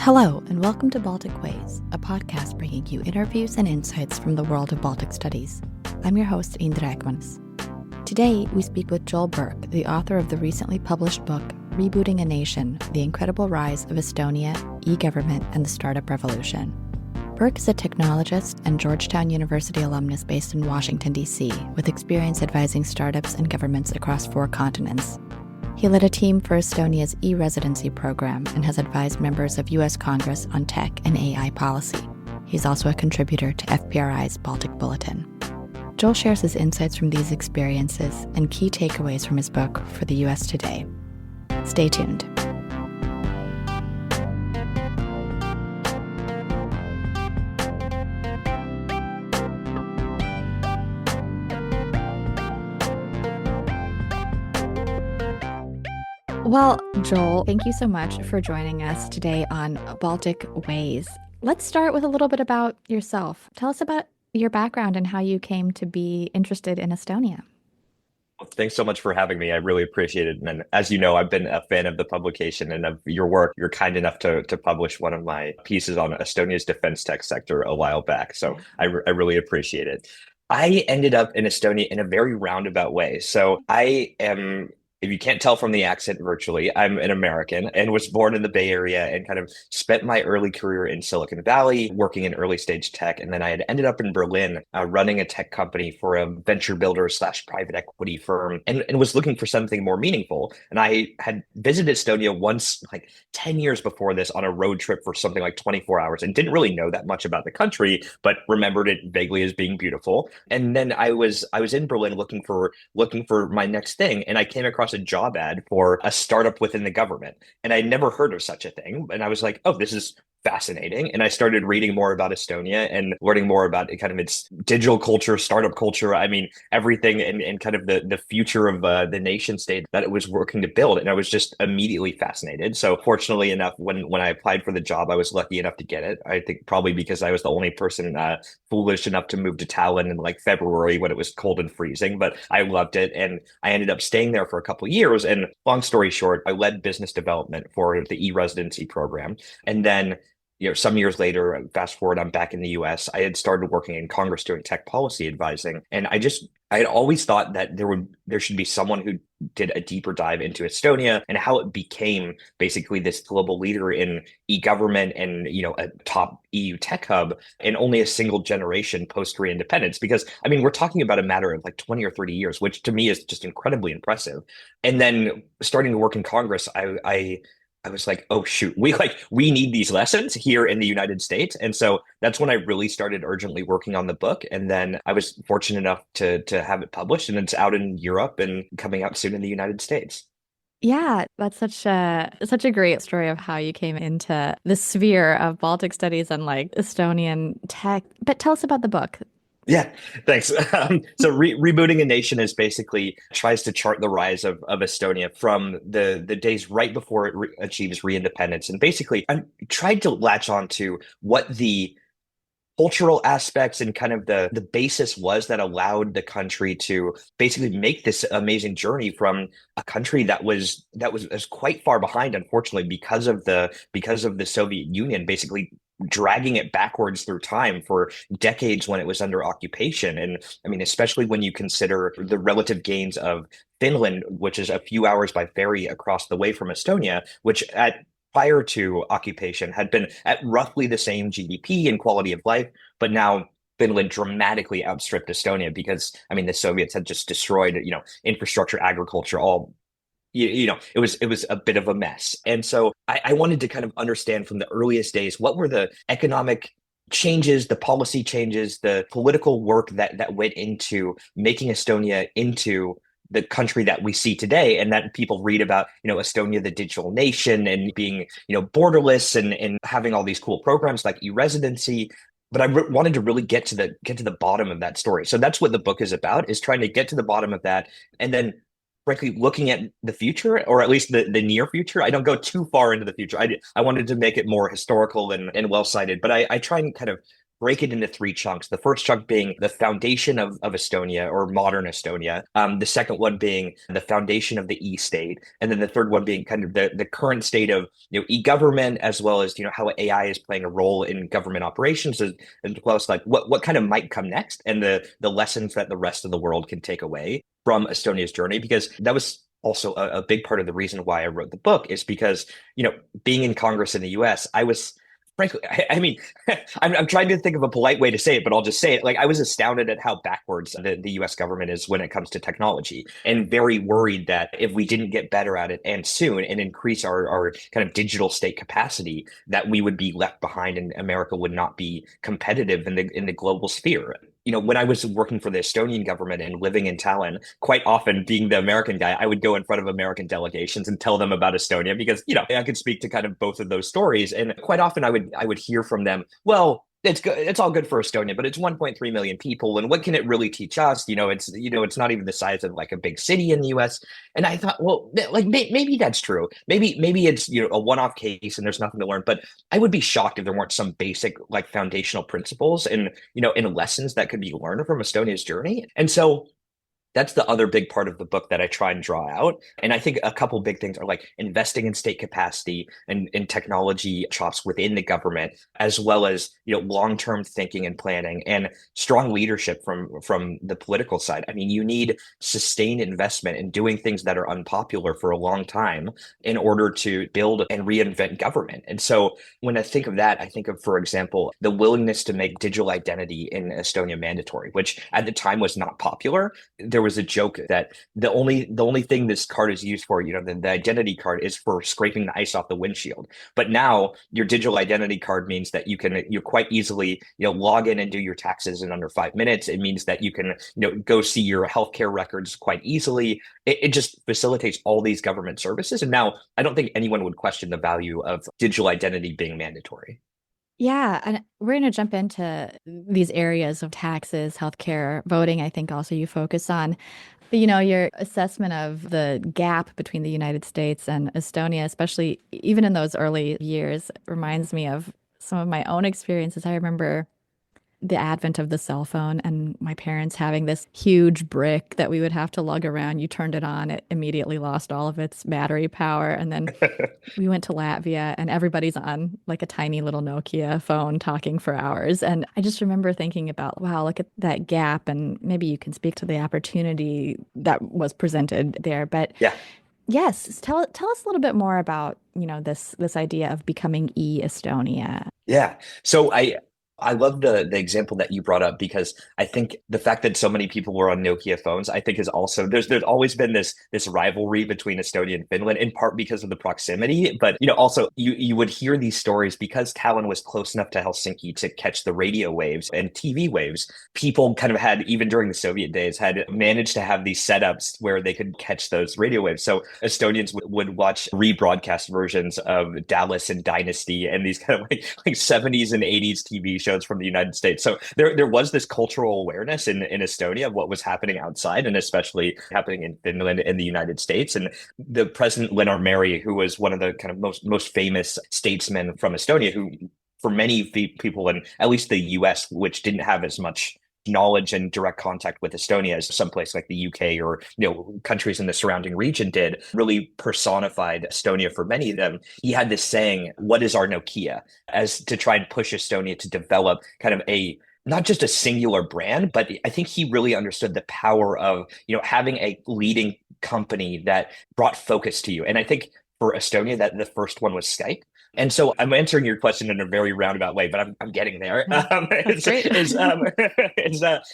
Hello, and welcome to Baltic Ways, a podcast bringing you interviews and insights from the world of Baltic studies. I'm your host, Indra Ekmans. Today, we speak with Joel Burke, the author of the recently published book, Rebooting a Nation, The Incredible Rise of Estonia, E-Government, and the Startup Revolution. Burke is a technologist and Georgetown University alumnus based in Washington, D.C., with experience advising startups and governments across 4 continents. He led a team for Estonia's e-residency program and has advised members of U.S. Congress on tech and AI policy. He's also a contributor to FPRI's Baltic Bulletin. Joel shares his insights from these experiences and key takeaways from his book for the U.S. today. Stay tuned. Well, Joel, thank you so much for joining us today on Baltic Ways. Let's start with a little bit about yourself. Tell us about your background and how you came to be interested in Estonia. Well, thanks so much for having me. I really appreciate it. And as you know, I've been a fan of the publication and of your work. You're kind enough to publish one of my pieces on Estonia's defense tech sector a while back. So I really appreciate it. I ended up in Estonia in a very roundabout way. So I am, if you can't tell from the accent virtually, I'm an American and was born in the Bay Area and kind of spent my early career in Silicon Valley working in early stage tech. And then I had ended up in Berlin running a tech company for a venture builder / private equity firm and was looking for something more meaningful. And I had visited Estonia once, like 10 years before this, on a road trip for something like 24 hours and didn't really know that much about the country, but remembered it vaguely as being beautiful. And then I was in Berlin looking for my next thing. And I came across a job ad for a startup within the government. And I'd never heard of such a thing. And I was like, oh, this is fascinating. And I started reading more about Estonia and learning more about kind of its digital culture, startup culture. I mean, everything and kind of the future of the nation state that it was working to build. And I was just immediately fascinated. So fortunately enough, when I applied for the job, I was lucky enough to get it. I think probably because I was the only person foolish enough to move to Tallinn in like February when it was cold and freezing, but I loved it. And I ended up staying there for a couple of years. And long story short, I led business development for the e-residency program. And then some years later, fast forward, I'm back in the US. I had started working in Congress doing tech policy advising. And I had always thought that there should be someone who did a deeper dive into Estonia and how it became basically this global leader in e-government and, a top EU tech hub in only a single generation post re-independence. Because, I mean, we're talking about a matter of like 20 or 30 years, which to me is just incredibly impressive. And then starting to work in Congress, I was like, oh, shoot, we need these lessons here in the United States. And so that's when I really started urgently working on the book. And then I was fortunate enough to have it published, and it's out in Europe and coming out soon in the United States. Yeah, that's such a great story of how you came into the sphere of Baltic studies and like Estonian tech. But tell us about the book. Yeah, thanks. So Rebooting a Nation is basically tries to chart the rise of Estonia from the days right before it achieves re-independence. And basically, I tried to latch on to what the cultural aspects and kind of the basis was that allowed the country to basically make this amazing journey from a country that was quite far behind, unfortunately, because of the Soviet Union basically dragging it backwards through time for decades when it was under occupation. And I mean, especially when you consider the relative gains of Finland, which is a few hours by ferry across the way from Estonia, which prior to occupation had been at roughly the same GDP and quality of life, but now Finland dramatically outstripped Estonia because, I mean, the Soviets had just destroyed, infrastructure, agriculture, all. It was a bit of a mess. And so I wanted to kind of understand from the earliest days, what were the economic changes, the policy changes, the political work that went into making Estonia into the country that we see today, and that people read about, Estonia, the digital nation, and being, borderless and having all these cool programs like e-residency. But I wanted to really get to the bottom of that story. So that's what the book is about, is trying to get to the bottom of that. And then frankly, looking at the future, or at least the near future. I don't go too far into the future. I wanted to make it more historical and well cited, but I try and kind of break it into three chunks. The first chunk being the foundation of Estonia or modern Estonia. The second one being the foundation of the e-state. And then the third one being kind of the current state of e-government, as well as how AI is playing a role in government operations, as well as like what kind of might come next and the lessons that the rest of the world can take away from Estonia's journey. Because that was also a big part of the reason why I wrote the book, is because, being in Congress in the US, I was frankly, I mean, I'm trying to think of a polite way to say it, but I'll just say it. Like, I was astounded at how backwards the US government is when it comes to technology, and very worried that if we didn't get better at it and soon and increase our kind of digital state capacity, that we would be left behind and America would not be competitive in the global sphere. When I was working for the Estonian government and living in Tallinn, quite often being the American guy, I would go in front of American delegations and tell them about Estonia because, I could speak to kind of both of those stories. And quite often I would hear from them, well, it's good. It's all good for Estonia, but it's 1.3 million people. And what can it really teach us? It's not even the size of like a big city in the US. And I thought, well, like maybe that's true. Maybe it's, a one-off case and there's nothing to learn, but I would be shocked if there weren't some basic like foundational principles and, and lessons that could be learned from Estonia's journey. And so that's the other big part of the book that I try and draw out. And I think a couple big things are like investing in state capacity and in technology chops within the government, as well as, long-term thinking and planning and strong leadership from the political side. I mean, you need sustained investment in doing things that are unpopular for a long time in order to build and reinvent government. And so when I think of that, I think of, for example, the willingness to make digital identity in Estonia mandatory, which at the time was not popular. There was a joke that the only thing this card is used for, the identity card, is for scraping the ice off the windshield. But now your digital identity card means that you quite easily, log in and do your taxes in under 5 minutes. It means that you can, go see your healthcare records quite easily. It just facilitates all these government services. And now I don't think anyone would question the value of digital identity being mandatory. Yeah, and we're going to jump into these areas of taxes, healthcare, voting. I think also you focus on, but your assessment of the gap between the United States and Estonia, especially even in those early years, reminds me of some of my own experiences. I remember the advent of the cell phone and my parents having this huge brick that we would have to lug around. You turned it on, it immediately lost all of its battery power. And then we went to Latvia and everybody's on like a tiny little Nokia phone talking for hours. And I just remember thinking about, wow, look at that gap. And maybe you can speak to the opportunity that was presented there. But Yeah. yes, tell us a little bit more about, this idea of becoming E-Estonia. Yeah. So I love the example that you brought up, because I think the fact that so many people were on Nokia phones, I think is also, there's always been this rivalry between Estonia and Finland, in part because of the proximity, but also you would hear these stories because Tallinn was close enough to Helsinki to catch the radio waves and TV waves. People kind of had, even during the Soviet days, had managed to have these setups where they could catch those radio waves. So Estonians would watch rebroadcast versions of Dallas and Dynasty and these kind of like 70s and 80s TV shows from the United States. So there was this cultural awareness in Estonia of what was happening outside, and especially happening in Finland and the United States. And the President Lennart Meri, who was one of the kind of most famous statesmen from Estonia, who for many people in at least the US, which didn't have as much knowledge and direct contact with Estonia as someplace like the UK or countries in the surrounding region did, really personified Estonia for many of them. He had this saying, "What is our Nokia?" as to try and push Estonia to develop kind of not just a singular brand, but I think he really understood the power of having a leading company that brought focus to you. And I think for Estonia, that the first one was Skype. And so I'm answering your question in a very roundabout way, but I'm getting there. That's great.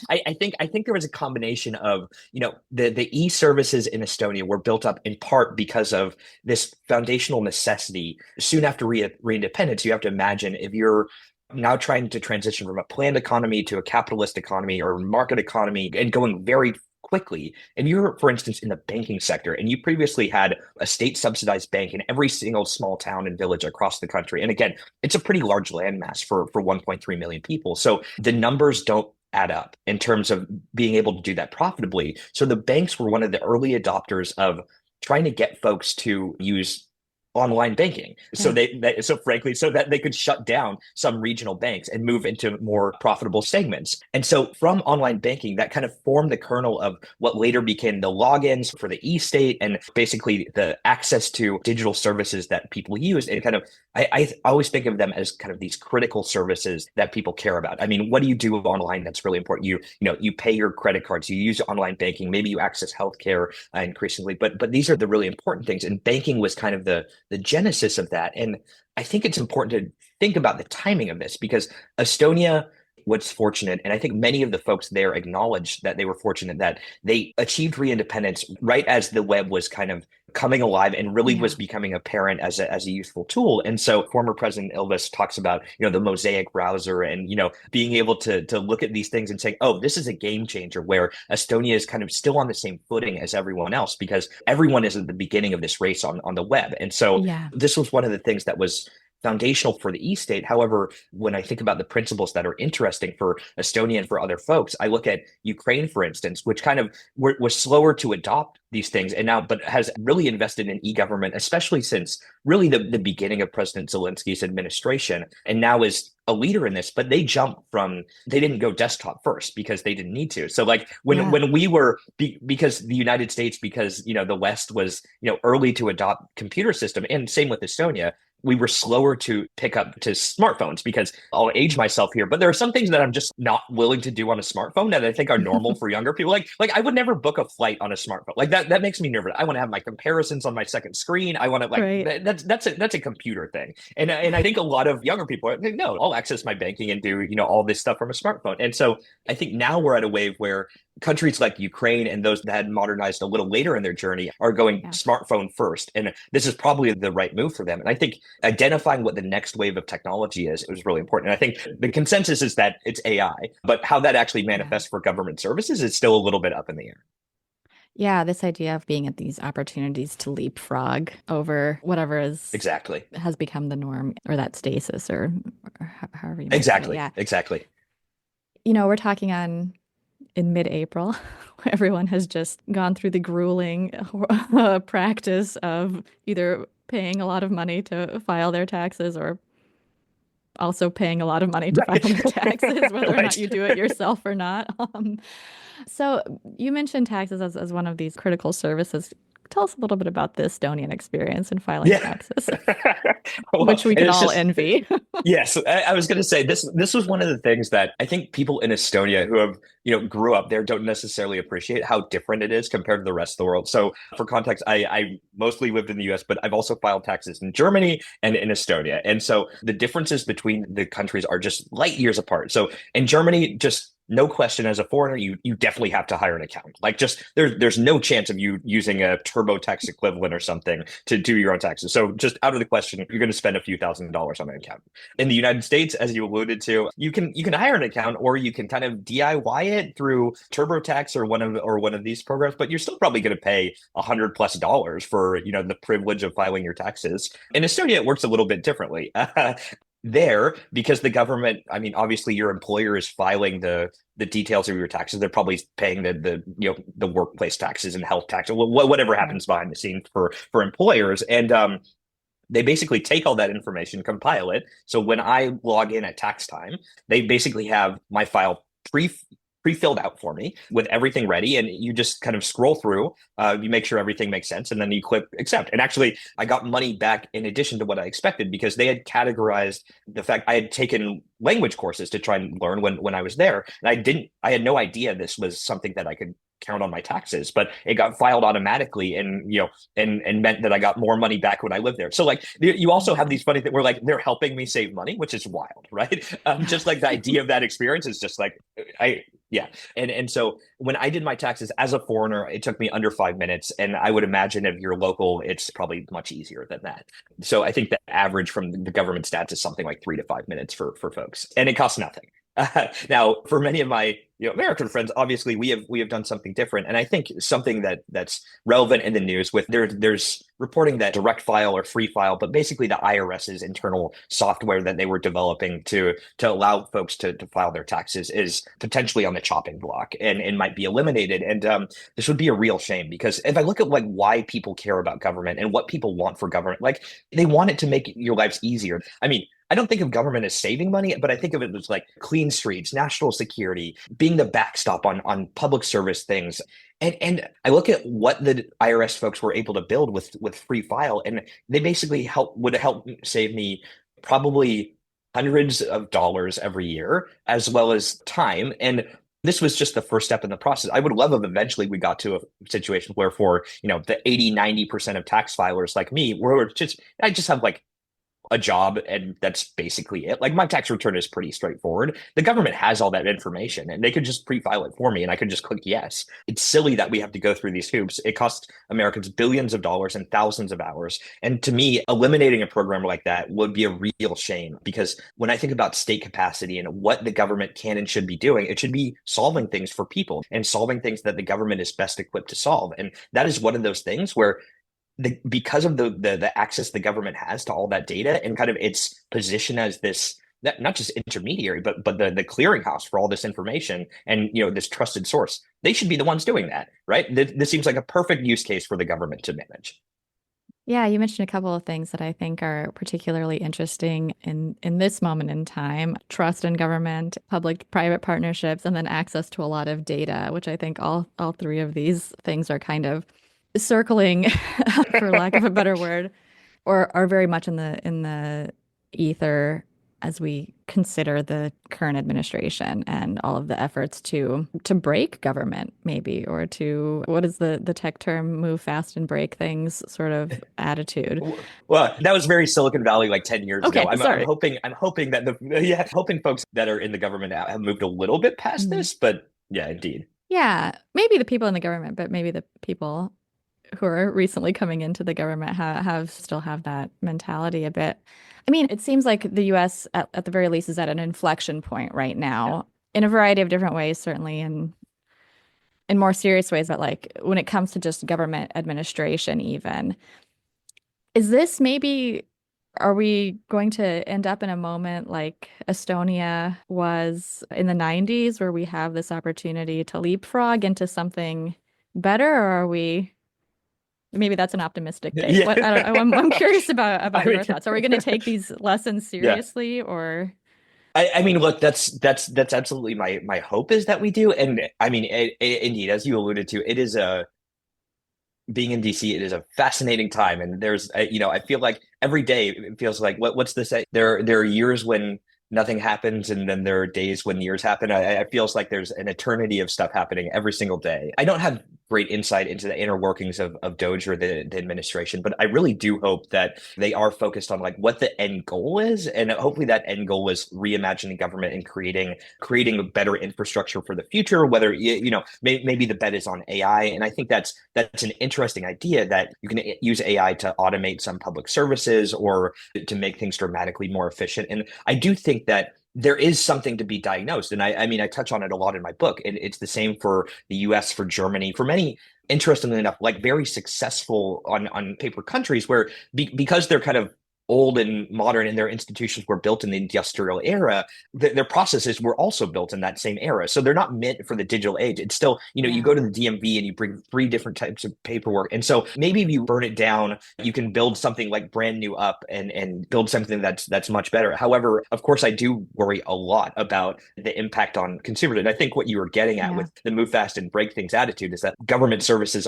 I think there was a combination of, the e-services in Estonia were built up in part because of this foundational necessity. Soon after re-independence, you have to imagine, if you're now trying to transition from a planned economy to a capitalist economy or market economy and going very quickly. And you're, for instance, in the banking sector, and you previously had a state subsidized bank in every single small town and village across the country. And again, it's a pretty large landmass for 1.3 million people. So the numbers don't add up in terms of being able to do that profitably. So the banks were one of the early adopters of trying to get folks to use online banking. So Yeah. so frankly, so that they could shut down some regional banks and move into more profitable segments. And so from online banking, that kind of formed the kernel of what later became the logins for the e-state and basically the access to digital services that people use. And kind of, I always think of them as kind of these critical services that people care about. I mean, what do you do online that's really important? You pay your credit cards, you use online banking, maybe you access healthcare increasingly, but these are the really important things. And banking was kind of the genesis of that. And I think it's important to think about the timing of this because Estonia was fortunate, and I think many of the folks there acknowledged that they were fortunate that they achieved re-independence right as the web was kind of coming alive and really was Yeah. becoming apparent as a useful tool. And so former President Ilves talks about, the Mosaic browser and, being able to look at these things and saying, oh, this is a game changer where Estonia is kind of still on the same footing as everyone else because everyone is at the beginning of this race on the web. And so Yeah. this was one of the things that was foundational for the e-state. However, when I think about the principles that are interesting for Estonia and for other folks, I look at Ukraine, for instance, which kind of was slower to adopt these things and now, but has really invested in e-government, especially since really the beginning of President Zelensky's administration, and now is a leader in this, but they didn't go desktop first because they didn't need to. So like Yeah. when we were, because the United States, because, the West was, early to adopt computer system, and same with Estonia, we were slower to pick up to smartphones because I'll age myself here, but there are some things that I'm just not willing to do on a smartphone that I think are normal for younger people. Like I would never book a flight on a smartphone. Like that makes me nervous. I want to have my comparisons on my second screen. I want to Right. that's a computer thing. And I think a lot of younger people are like, no, I'll access my banking and do, all this stuff from a smartphone. And so I think now we're at a wave where countries like Ukraine and those that had modernized a little later in their journey are going Yeah. smartphone first. And this is probably the right move for them. And I think identifying what the next wave of technology is really important. And I think the consensus is that it's AI, but how that actually Yeah. manifests for government services is still a little bit up in the air. Yeah, this idea of being at these opportunities to leapfrog over whatever Exactly. has become the norm or that stasis or however you might say it. Exactly. Yeah. Exactly. We're talking in mid-April. Everyone has just gone through the grueling practice of either paying a lot of money to file their taxes or also paying a lot of money to file Right. their taxes, whether or not Right. you do it yourself or not. So you mentioned taxes as one of these critical services. Tell us a little bit about the Estonian experience in filing Yeah. taxes, Well, which we and can it's all just envy. yes, I was going to say this was one of the things that I think people in Estonia who have, grew up there don't necessarily appreciate how different it is compared to the rest of the world. So for context, I mostly lived in the US, but I've also filed taxes in Germany and in Estonia. And so the differences between the countries are just light years apart. So in Germany, just no question, as a foreigner, you definitely have to hire an accountant. Like just there's no chance of you using a TurboTax equivalent or something to do your own taxes. So just out of the question, you're going to spend a few $1,000s on an accountant. In the United States, as you alluded to, you can hire an accountant or you can kind of DIY it through TurboTax or one of these programs, but you're still probably going to pay $100+ for the privilege of filing your taxes. In Estonia, it works a little bit differently. There, because the government, I mean, obviously your employer is filing the details of your taxes. They're probably paying the workplace taxes and health tax, or whatever Right. happens behind the scenes for employers. And they basically take all that information, compile it. So when I log in at tax time, they basically have my file pre-filled out for me with everything ready, and you just kind of scroll through, you make sure everything makes sense, and then you click accept. And actually I got money back in addition to what I expected because they had categorized the fact I had taken language courses to try and learn when I was there, and I had no idea this was something that I could count on my taxes, but it got filed automatically, and and meant that I got more money back when I lived there. So like you also have these funny things where like they're helping me save money, which is wild, right? Just like the idea of that experience is just like I yeah. And so when I did my taxes as a foreigner, it took me under 5 minutes. And I would imagine if you're local, it's probably much easier than that. So I think the average from the government stats is something like 3 to 5 minutes for folks. And it costs nothing. Now, for many of my American friends, obviously we have done something different, and I think something that's relevant in the news with there's reporting that direct file or free file, but basically the IRS's internal software that they were developing to allow folks to file their taxes is potentially on the chopping block and might be eliminated. And this would be a real shame because if I look at like why people care about government and what people want for government, like they want it to make your lives easier. I mean, I don't think of government as saving money, but I think of it as like clean streets, national security, being the backstop on public service things. And I look at what the IRS folks were able to build with free file, and they basically would help save me probably hundreds of dollars every year, as well as time. And this was just the first step in the process. I would love if eventually we got to a situation where for, the 80-90% of tax filers like me, where I just have like a job and that's basically it. Like my tax return is pretty straightforward. The government has all that information and they could just pre-file it for me and I could just click yes. It's silly that we have to go through these hoops. It costs Americans billions of dollars and thousands of hours. And to me, eliminating a program like that would be a real shame because when I think about state capacity and what the government can and should be doing, it should be solving things for people and solving things that the government is best equipped to solve. And that is one of those things where because of the access the government has to all that data and kind of its position as this not just intermediary but the clearinghouse for all this information and this trusted source, they should be the ones doing that, right? This seems like a perfect use case for the government to manage. Yeah, you mentioned a couple of things that I think are particularly interesting in this moment in time: trust in government, public-private partnerships, and then access to a lot of data, which I think all three of these things are kind of circling, for lack of a better word, or are very much in the ether as we consider the current administration and all of the efforts to break government, maybe, or to, what is the tech term, move fast and break things sort of attitude. Well, that was very Silicon Valley like 10 years Okay, ago. I'm sorry. hoping that hoping folks that are in the government have moved a little bit past this, but yeah, indeed. Yeah, maybe the people in the government, but maybe the people who are recently coming into the government still have that mentality a bit. I mean, it seems like the US at the very least is at an inflection point right now in a variety of different ways, certainly in more serious ways, but like when it comes to just government administration even. Is this maybe, are we going to end up in a moment like Estonia was in the 90s where we have this opportunity to leapfrog into something better, or are we? Maybe that's an optimistic take. Yeah. What, I'm curious about your mean, thoughts. Are we going to take these lessons seriously, or? I mean, look, that's absolutely my hope is that we do. And I mean, indeed, as you alluded to, it is being in DC, it is a fascinating time. And there's, I feel like every day it feels like, what's this? There are years when nothing happens, and then there are days when years happen. I feels like there's an eternity of stuff happening every single day. I don't have great insight into the inner workings of Doge or the administration, but I really do hope that they are focused on like what the end goal is, and hopefully that end goal is reimagining government and creating a better infrastructure for the future. Whether maybe the bet is on AI, and I think that's an interesting idea that you can use AI to automate some public services or to make things dramatically more efficient. And I do think that there is something to be diagnosed. And I mean, I touch on it a lot in my book. And it's the same for the US, for Germany, for many, interestingly enough, like very successful on paper countries where because they're kind of old and modern and their institutions were built in the industrial era, their processes were also built in that same era. So they're not meant for the digital age. It's still, you go to the DMV and you bring 3 different types of paperwork. And so maybe if you burn it down, you can build something like brand new up and build something that's much better. However, of course, I do worry a lot about the impact on consumers. And I think what you were getting at with the move fast and break things attitude is that government services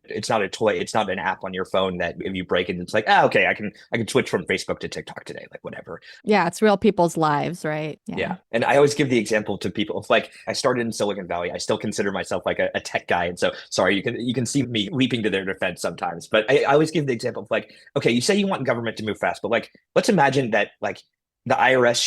it's not a toy. It's not an app on your phone that if you break it, it's like, okay, I can switch from Facebook to TikTok today, like whatever. Yeah, it's real people's lives, right? Yeah. And I always give the example to people of like, I started in Silicon Valley. I still consider myself like a tech guy. And so, sorry, you can see me leaping to their defense sometimes. But I always give the example of like, okay, you say you want government to move fast, but like, let's imagine that like the IRS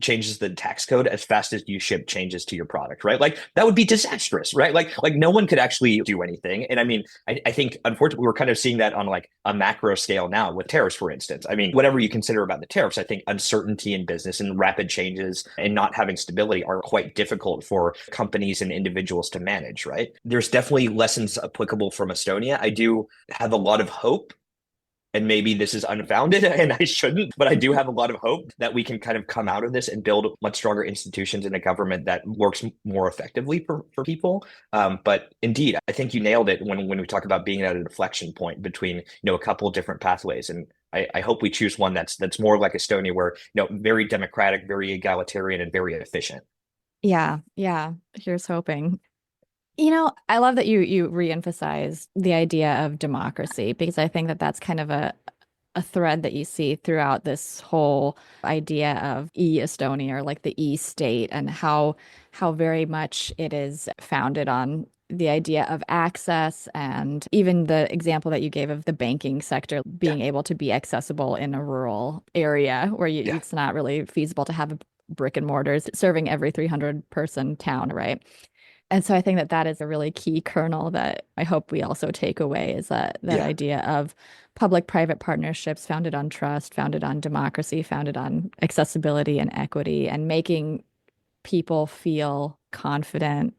changes the tax code as fast as you ship changes to your product, right? Like that would be disastrous, right? Like no one could actually do anything. And I mean, I think unfortunately we're kind of seeing that on like a macro scale now with tariffs, for instance. I mean, whatever you consider about the tariffs, I think uncertainty in business and rapid changes and not having stability are quite difficult for companies and individuals to manage, right? There's definitely lessons applicable from Estonia. I do have a lot of hope, and maybe this is unfounded and I shouldn't, but I do have a lot of hope that we can kind of come out of this and build much stronger institutions in a government that works more effectively for people. But indeed, I think you nailed it when we talk about being at an inflection point between, a couple of different pathways. And I hope we choose one that's more like Estonia, where, very democratic, very egalitarian, and very efficient. Yeah, yeah. Here's hoping. I love that you reemphasize the idea of democracy, because I think that that's kind of a thread that you see throughout this whole idea of E-Estonia, or like the E-state, and how very much it is founded on the idea of access, and even the example that you gave of the banking sector being able to be accessible in a rural area where it's not really feasible to have a brick and mortars serving every 300 person town, right? And so I think that that is a really key kernel that I hope we also take away, is that idea of public-private partnerships founded on trust, founded on democracy, founded on accessibility and equity, and making people feel confident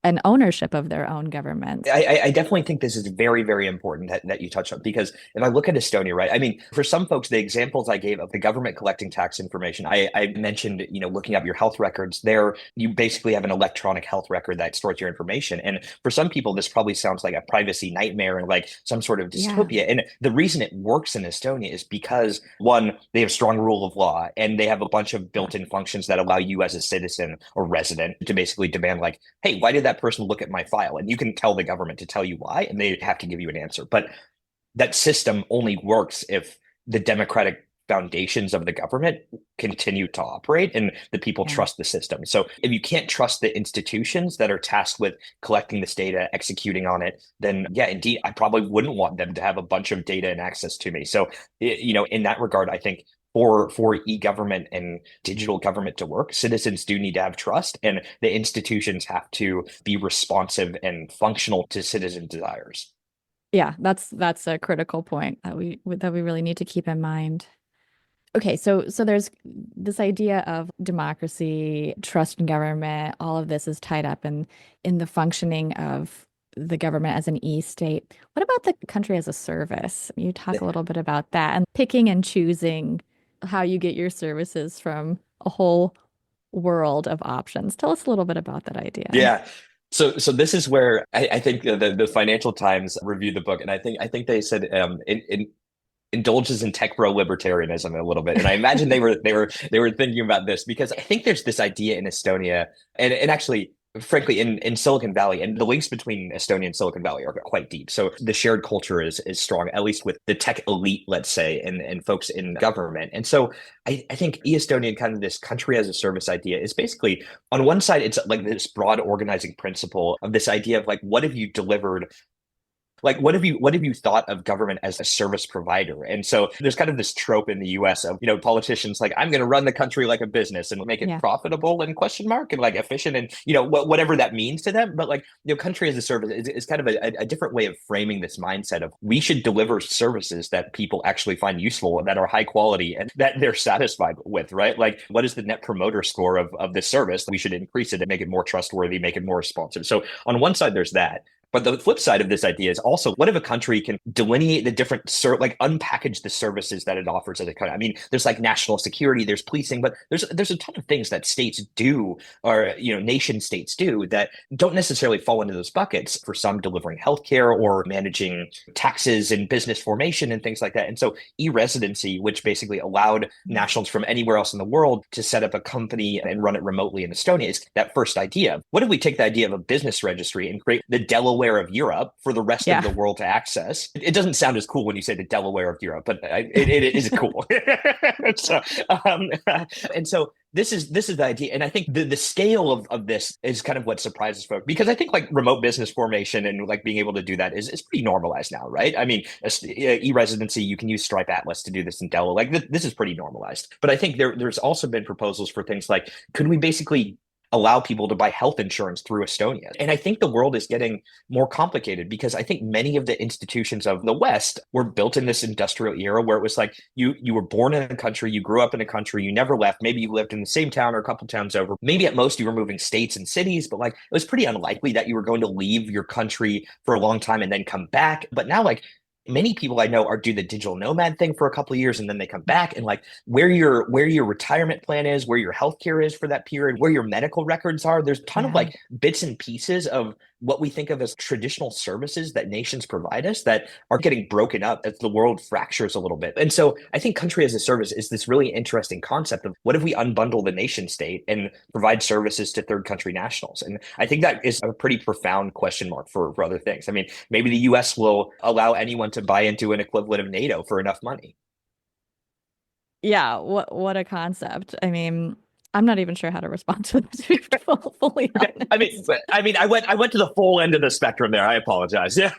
and ownership of their own government. I definitely think this is very, very important that you touched on, because if I look at Estonia, right, I mean, for some folks, the examples I gave of the government collecting tax information, I mentioned, looking up your health records there, you basically have an electronic health record that stores your information. And for some people, this probably sounds like a privacy nightmare and like some sort of dystopia. Yeah. And the reason it works in Estonia is because, one, they have strong rule of law, and they have a bunch of built-in functions that allow you as a citizen or resident to basically demand like, hey, why did that person look at my file? And you can tell the government to tell you why, and they have to give you an answer. But that system only works if the democratic foundations of the government continue to operate and the people trust the system. So if you can't trust the institutions that are tasked with collecting this data, executing on it, then indeed, I probably wouldn't want them to have a bunch of data and access to me. So, in that regard, I think for e-government and digital government to work, citizens do need to have trust, and the institutions have to be responsive and functional to citizen desires. Yeah, that's a critical point that we really need to keep in mind. Okay, so there's this idea of democracy, trust in government. All of this is tied up in the functioning of the government as an e-state. What about the country as a service? You talk a little bit about that, and picking and choosing how you get your services from a whole world of options. Tell us a little bit about that idea. Yeah. So this is where I think the Financial Times reviewed the book, and I think they said indulges in tech pro libertarianism a little bit. And I imagine they were thinking about this, because I think there's this idea in Estonia, and actually, frankly, in Silicon Valley, and the links between Estonia and Silicon Valley are quite deep. So the shared culture is strong, at least with the tech elite, let's say, and folks in government. And so I think E-Estonia, kind of this country as a service idea, is basically, on one side, it's like this broad organizing principle of this idea of like, what have you delivered? Like, what have you thought of government as a service provider? And so there's kind of this trope in the US of, politicians like, I'm going to run the country like a business and make it profitable and question mark and like efficient and, whatever that means to them. But like, country as a service is kind of a different way of framing this mindset of, we should deliver services that people actually find useful, that are high quality, and that they're satisfied with, right? Like, what is the net promoter score of this service? We should increase it and make it more trustworthy, make it more responsive. So on one side, there's that. But the flip side of this idea is also, what if a country can delineate the different, unpackage the services that it offers as a country? I mean, there's like national security, there's policing, but there's a ton of things that states do, or, nation states do, that don't necessarily fall into those buckets. For some, delivering healthcare or managing taxes and business formation and things like that. And so e-residency, which basically allowed nationals from anywhere else in the world to set up a company and run it remotely in Estonia, is that first idea. What if we take the idea of a business registry and create the Delaware Delaware of Europe for the rest of Yeah. the world to access. It doesn't sound as cool when you say the Delaware of Europe, but it is cool. so, um, and so this is the idea. And I think the scale of this is kind of what surprises folks, because I think like remote business formation and like being able to do that is pretty normalized now, right? I mean, e-residency, you can use Stripe Atlas to do this in Delaware. Like this is pretty normalized. But I think there's also been proposals for things like, could we basically allow people to buy health insurance through Estonia? And I think the world is getting more complicated, because I think many of the institutions of the West were built in this industrial era where it was like you were born in a country, you grew up in a country, you never left. Maybe you lived in the same town or a couple towns over. Maybe at most you were moving states and cities, but like it was pretty unlikely that you were going to leave your country for a long time and then come back. But now, like, many people I know do the digital nomad thing for a couple of years and then they come back, and like where your retirement plan is, where your healthcare is for that period, where your medical records are. There's a ton of like bits and pieces of what we think of as traditional services that nations provide us that are getting broken up as the world fractures a little bit. And so I think country as a service is this really interesting concept of what if we unbundle the nation state and provide services to third country nationals? And I think that is a pretty profound question mark for other things. I mean, maybe the US will allow anyone to buy into an equivalent of NATO for enough money. Yeah, what a concept. I mean, I'm not even sure how to respond to this, to be fully honest. I went to the full end of the spectrum there. I apologize. Yeah.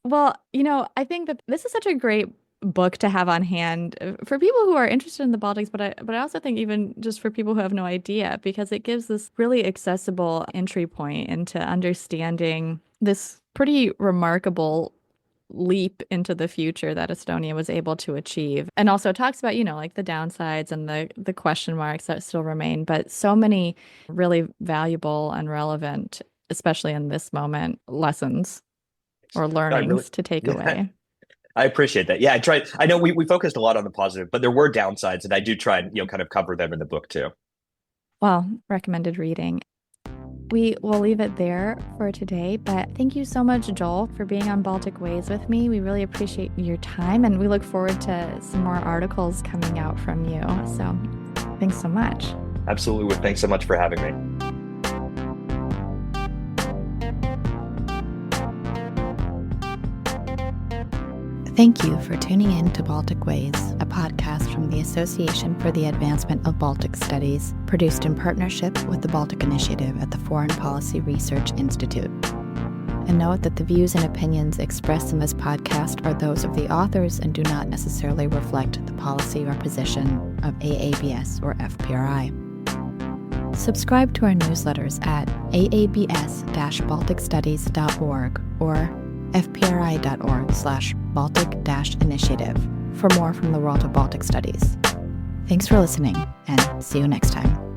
Well, I think that this is such a great book to have on hand for people who are interested in the Baltics, but I also think even just for people who have no idea, because it gives this really accessible entry point into understanding this pretty remarkable leap into the future that Estonia was able to achieve. And also talks about, like the downsides and the question marks that still remain, but so many really valuable and relevant, especially in this moment, lessons or learnings to take away. I appreciate that. Yeah, I know we focused a lot on the positive, but there were downsides, and I do try and kind of cover them in the book too. Well, recommended reading. We will leave it there for today, but thank you so much, Joel, for being on Baltic Ways with me. We really appreciate your time, and we look forward to some more articles coming out from you. So thanks so much. Absolutely. Thanks so much for having me. Thank you for tuning in to Baltic Ways, a podcast from the Association for the Advancement of Baltic Studies, produced in partnership with the Baltic Initiative at the Foreign Policy Research Institute. And note that the views and opinions expressed in this podcast are those of the authors and do not necessarily reflect the policy or position of AABS or FPRI. Subscribe to our newsletters at aabs-balticstudies.org or fpri.org/Baltic-initiative for more from the world of Baltic studies. Thanks for listening, and see you next time.